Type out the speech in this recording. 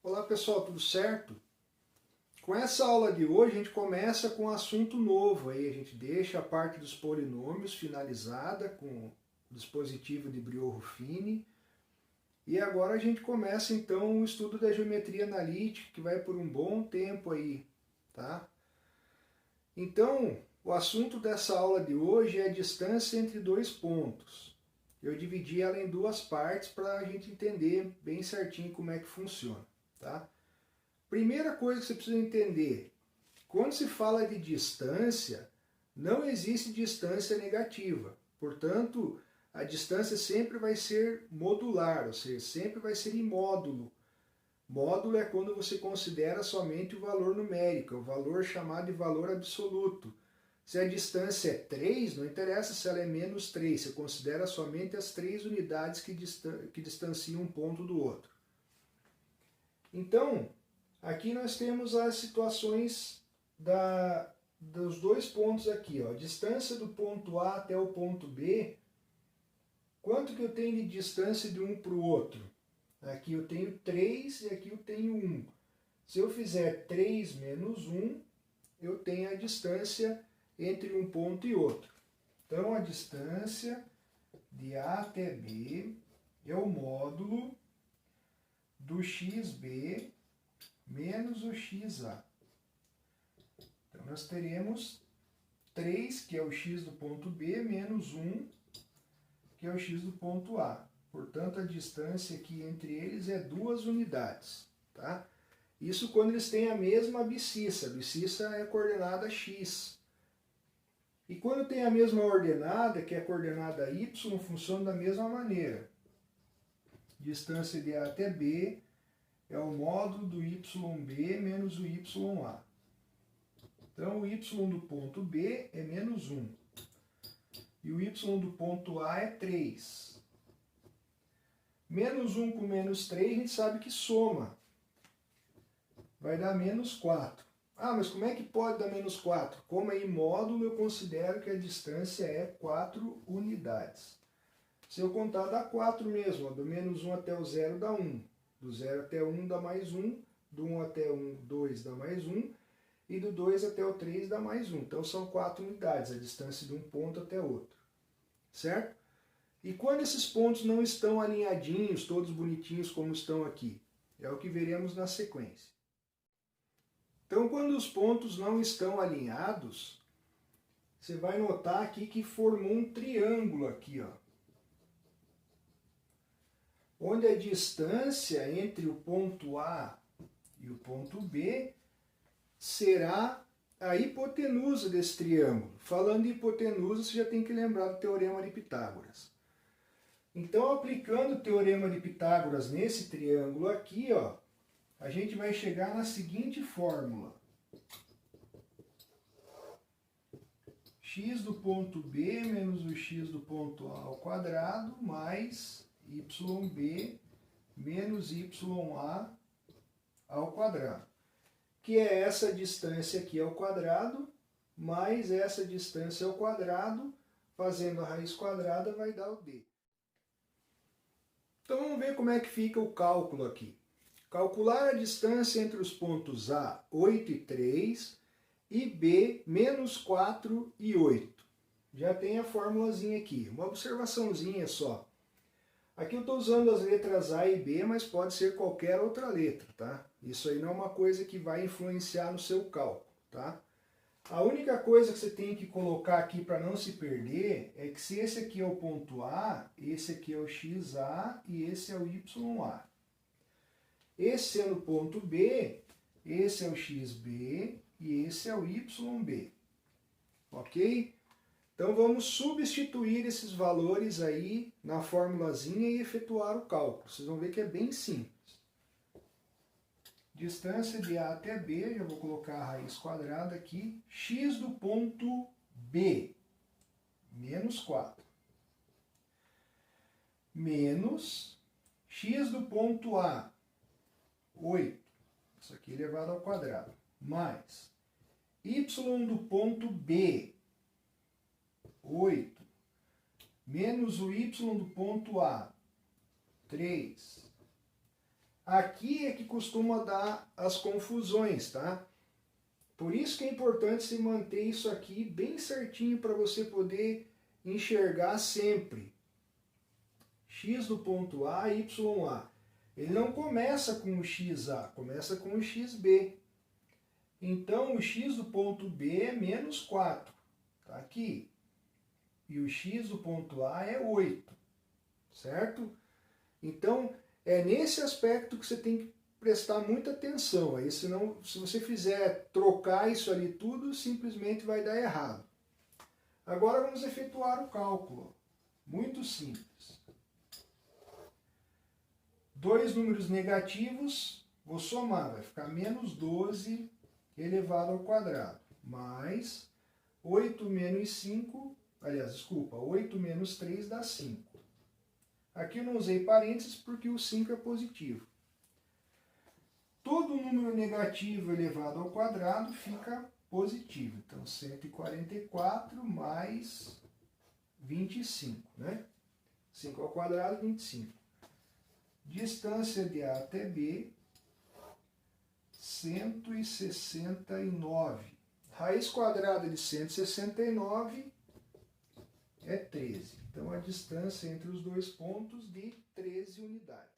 Olá pessoal, tudo certo? Com essa aula de hoje a gente começa com um assunto novo, aí a gente deixa a parte dos polinômios finalizada com o dispositivo de Briot-Ruffini e agora a gente começa então o estudo da geometria analítica que vai por um bom tempo aí, tá? Então, o assunto dessa aula de hoje é a distância entre dois pontos. Eu dividi ela em duas partes para a gente entender bem certinho como é que funciona, tá? Primeira coisa que você precisa entender, quando se fala de distância, não existe distância negativa. Portanto, a distância sempre vai ser modular, ou seja, sempre vai ser em módulo. Módulo é quando você considera somente o valor numérico, o valor chamado de valor absoluto. Se a distância é 3, não interessa se ela é menos 3, você considera somente as 3 unidades que distanciam um ponto do outro. Então, aqui nós temos as situações dos dois pontos aqui. Ó. Distância do ponto A até o ponto B. Quanto que eu tenho de distância de um para o outro? Aqui eu tenho 3 e aqui eu tenho 1. Se eu fizer 3 menos 1, eu tenho a distância entre um ponto e outro. Então, a distância de A até B é o módulo do xb menos o xa. Então, nós teremos 3, que é o x do ponto B, menos 1, que é o x do ponto A. Portanto, a distância aqui entre eles é 2 unidades. Tá? Isso quando eles têm a mesma abscissa. A abscissa é a coordenada x. E quando tem a mesma ordenada, que é a coordenada y, funciona da mesma maneira. Distância de A até B é o módulo do YB menos o YA. Então, o y do ponto B é menos 1. E o y do ponto A é 3. Menos 1 com menos 3, a gente sabe que soma. Vai dar menos 4. Ah, mas como é que pode dar menos 4? Como é em módulo, eu considero que a distância é 4 unidades. Se eu contar, dá 4 mesmo. Ó, do menos 1 até o 0 dá 1. Do 0 até 1 dá mais 1. Do 1 até 2 dá mais 1. E do 2 até o 3 dá mais 1. Então são 4 unidades, a distância de um ponto até outro. Certo? E quando esses pontos não estão alinhadinhos, todos bonitinhos como estão aqui? É o que veremos na sequência. Então, quando os pontos não estão alinhados, você vai notar aqui que formou um triângulo aqui, ó. Onde a distância entre o ponto A e o ponto B será a hipotenusa desse triângulo. Falando em hipotenusa, você já tem que lembrar do Teorema de Pitágoras. Então, aplicando o Teorema de Pitágoras nesse triângulo aqui, ó, a gente vai chegar na seguinte fórmula. X do ponto B menos o x do ponto A ao quadrado mais YB menos YA ao quadrado. Que é essa distância aqui ao quadrado, mais essa distância ao quadrado, fazendo a raiz quadrada vai dar o D. Então vamos ver como é que fica o cálculo aqui. Calcular a distância entre os pontos A, 8 e 3, e B, menos 4 e 8. Já tem a formulazinha aqui. Uma observaçãozinha só. Aqui eu estou usando as letras A e B, mas pode ser qualquer outra letra, tá? Isso aí não é uma coisa que vai influenciar no seu cálculo, tá? A única coisa que você tem que colocar aqui para não se perder é que se esse aqui é o ponto A, esse aqui é o XA e esse é o YA. Esse sendo o ponto B, esse é o XB e esse é o YB. Ok? Então vamos substituir esses valores aí na formulazinha e efetuar o cálculo. Vocês vão ver que é bem simples. Distância de A até B, já vou colocar a raiz quadrada aqui. X do ponto B, menos 4. Menos x do ponto A, 8. Isso aqui elevado ao quadrado. Mais y do ponto B, 8. Menos o y do ponto A, 3. Aqui é que costuma dar as confusões, tá? Por isso que é importante se manter isso aqui bem certinho para você poder enxergar sempre. X do ponto A, YA. Ele não começa com o XA, começa com o XB. Então, o x do ponto B é menos 4. Está aqui. E o x do ponto A é 8. Certo? Então, é nesse aspecto que você tem que prestar muita atenção. Aí, senão, se você fizer trocar isso ali tudo, simplesmente vai dar errado. Agora vamos efetuar o cálculo. Muito simples. Dois números negativos, vou somar, vai ficar menos 12 elevado ao quadrado, mais 8 menos 5, aliás, desculpa, 8 menos 3 dá 5. Aqui eu não usei parênteses porque o 5 é positivo. Todo número negativo elevado ao quadrado fica positivo. Então, 144 mais 25, né? 5 ao quadrado, 25. Distância de A até B, 169. Raiz quadrada de 169 é 13. Então, a distância entre os dois pontos de 13 unidades.